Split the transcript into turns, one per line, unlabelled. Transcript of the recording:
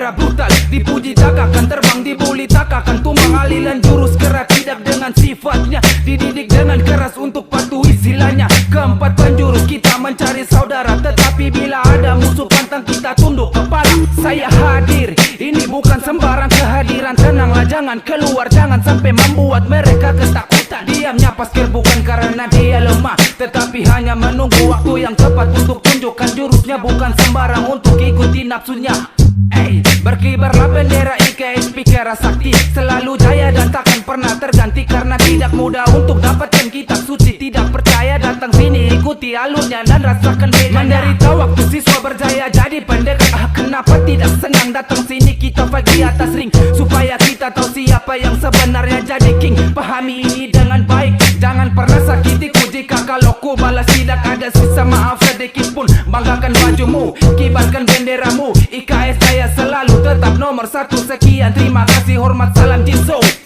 bendera brutal, dipuji tak akan terbang, dibully tak akan tumbang. Aliran jurus keras tidak dengan sifatnya, dididik dengan keras untuk patuhi silanya. Keempat penjuru kita mencari saudara, tetapi bila ada musuh pantang kita tunduk kepala. Saya hadir, ini bukan sembarang kehadiran. Tenanglah jangan keluar, jangan sampai membuat mereka ketakutan. Diamnya paskir bukan karena dia lemah, tetapi hanya menunggu waktu yang tepat untuk tunjukkan jurusnya. Bukan sembarang untuk ikuti nafsunya. Berkibarlah bendera IKSP Kera Sakti, selalu jaya dan takkan pernah terganti. Karena tidak mudah untuk dapatkan kitab suci. Tidak percaya datang sini, ikuti alurnya dan rasakan bedanya. Menderita waktu siswa berjaya jadi pendekar. Kenapa tidak senang datang sini, kita fight di atas ring, supaya kita tahu siapa yang sebenarnya jadi king. Pahami ini dengan baik, jangan pernah sakitiku. Jika kalau ku balas tidak ada sisa maaf sedikit pun. Banggakan bajumu, kibarkan benderamu. IKS saya selalu tetap nomor satu. Sekian, terima kasih, hormat, salam Jinso.